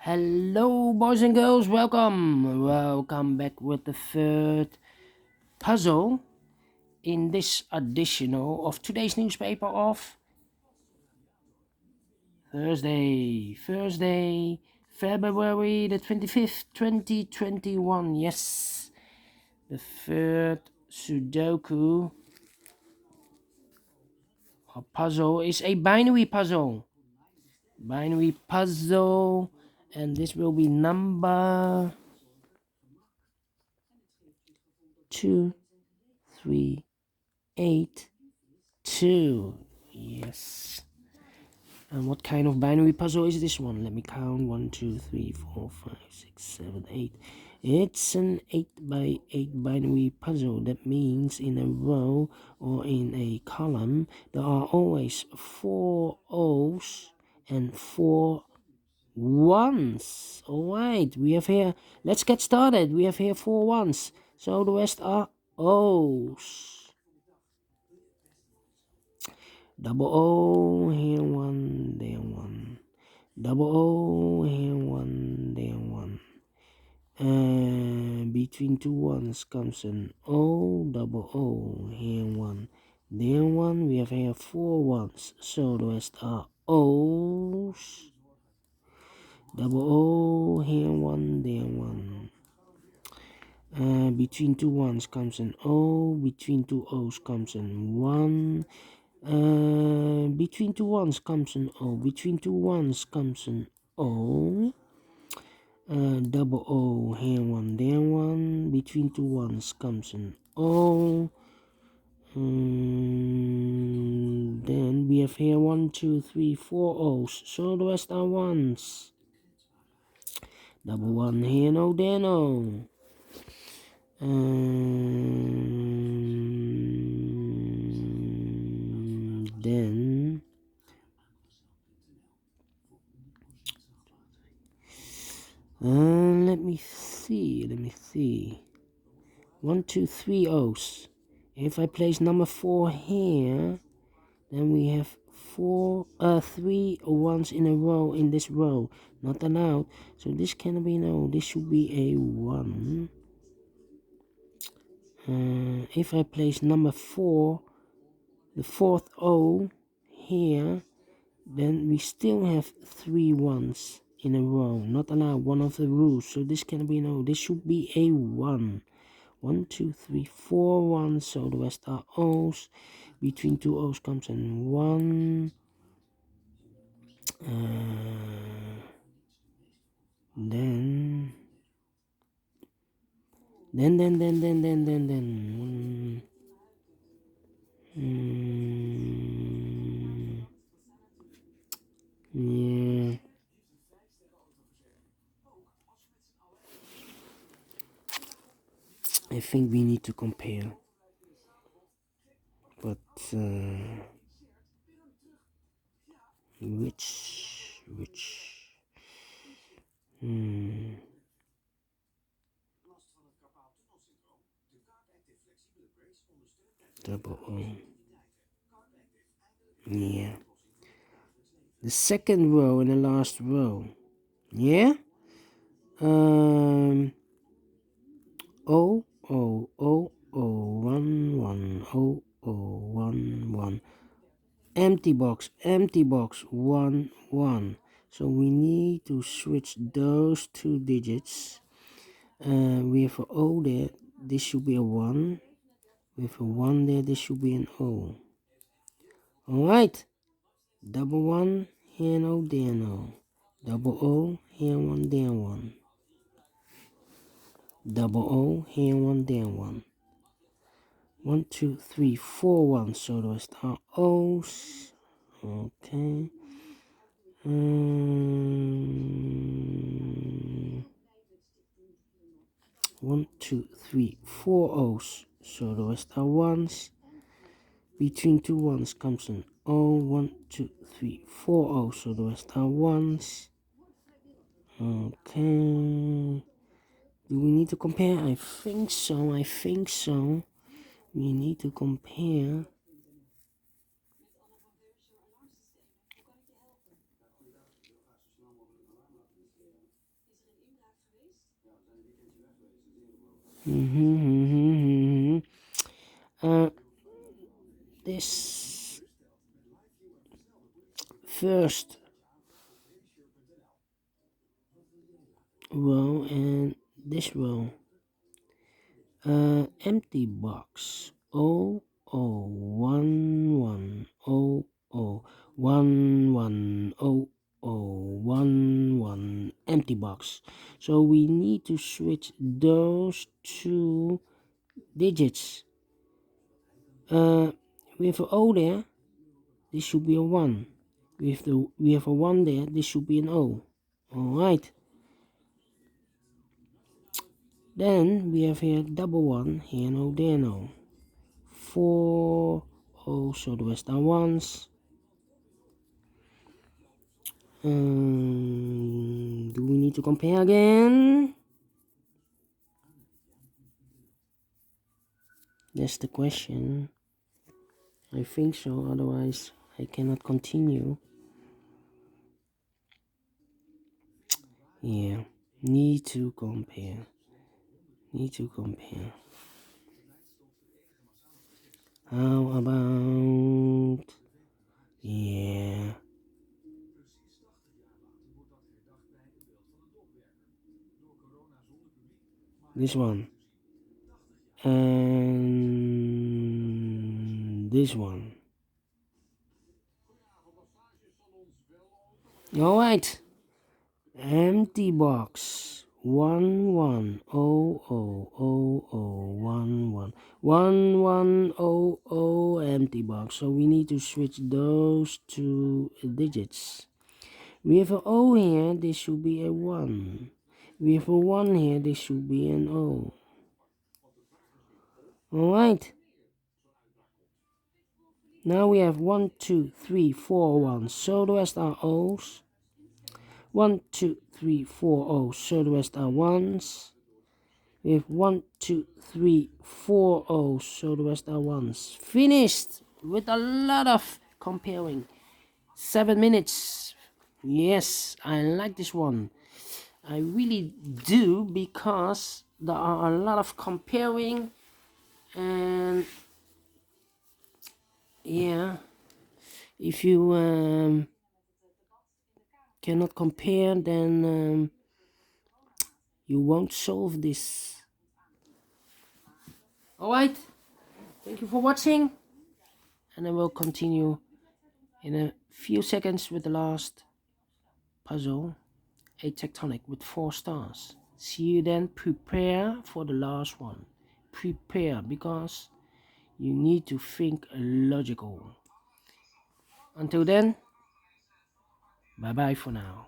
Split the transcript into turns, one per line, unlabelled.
Hello, boys and girls, welcome back with the third puzzle in this editional of today's newspaper of Thursday, February the 25th, 2021. Yes, the third Sudoku or puzzle is a binary puzzle. And this will be number 2382. Yes. And what kind of binary puzzle is this one? Let me count. 1, 2, 3, 4, 5, 6, 7, 8. It's an 8 by 8 binary puzzle. That means in a row or in a column there are always 4 O's and 4 1s. Alright, we have here, let's get started. We have here 4 1s, so the rest are O's. Double O, here 1, there 1. Double O, here 1, there 1. And between 2 1s comes an O, double O, here 1, there 1. We have here 4 1s, so the rest are O's. Double O, here 1, there 1. Between 2 1s comes an O, between 2 O's comes an 1. Between 2 1s comes an O, between 2 1s comes an O. Double O, here 1, there 1. Between 2 1s comes an O. Then we have here 1, 2, 3, 4 O's, so the rest are 1s. Double 1, here no, there no. Then let me see. 1, 2, 3 O's. If I place number 4 here, then we have 3 1s in a row in this row. Not allowed. So this cannot be no. This should be a 1. If I place number 4, the 4th O here, then we still have 3 1s in a row. Not allowed, one of the rules. So this can be no. This should be a 1. 1, 2, 3, 4 1s. So the rest are O's. Between 2 O's comes an 1. Then. Yeah. I think we need to compare. But which double O. Yeah. The second row and the last row. Yeah. O O O O 1 1 O O 1 1. Empty box 1 1. So we need to switch those 2 digits. We have an O there. This should be a 1. With a 1 there, this should be an O. Alright. Double 1, here no, there no. Double O, here 1, there 1. Double O, here 1, there 1. 1, 2, 3, 4 1. So the rest are O's. Okay. 1, 2, 3, 4 O's. So the rest are 1s. Between 2 1s comes an O. 1, 2, 3, 4 O's. So the rest are 1s. Okay. Do we need to compare? I think so. We need to compare. This first row and this row. Empty box. 0011100110011 empty box. So we need to switch those two digits. We have an O there. This should be a 1. We have a 1 there. This should be an O. Alright. Then we have here double 1. Here no, there no. 4 O, so the rest are 1s. Do we need to compare again? That's the question. I think so, otherwise I cannot continue. Yeah, need to compare. How about... Yeah. This one. And this one. Alright. Empty box. 110011 empty box. So we need to switch those two digits. We have an O here, this should be a 1. We have a 1 here, this should be an O. Alright. Now we have 1, 2, 3, 4 1. So the rest are O's. 1, 2, 3, 4 O's. So the rest are 1s. We have 1, 2, 3, 4 O's. So the rest are 1s. Finished with a lot of comparing. 7 minutes. Yes, I like this one. I really do, because there are a lot of comparing, and yeah, if you cannot compare, then you won't solve this. Alright, thank you for watching, and I will continue in a few seconds with the last puzzle, a tectonic with 4 stars. See you then. Prepare for the last one. Prepare, because you need to think logical. Until then, bye bye for now.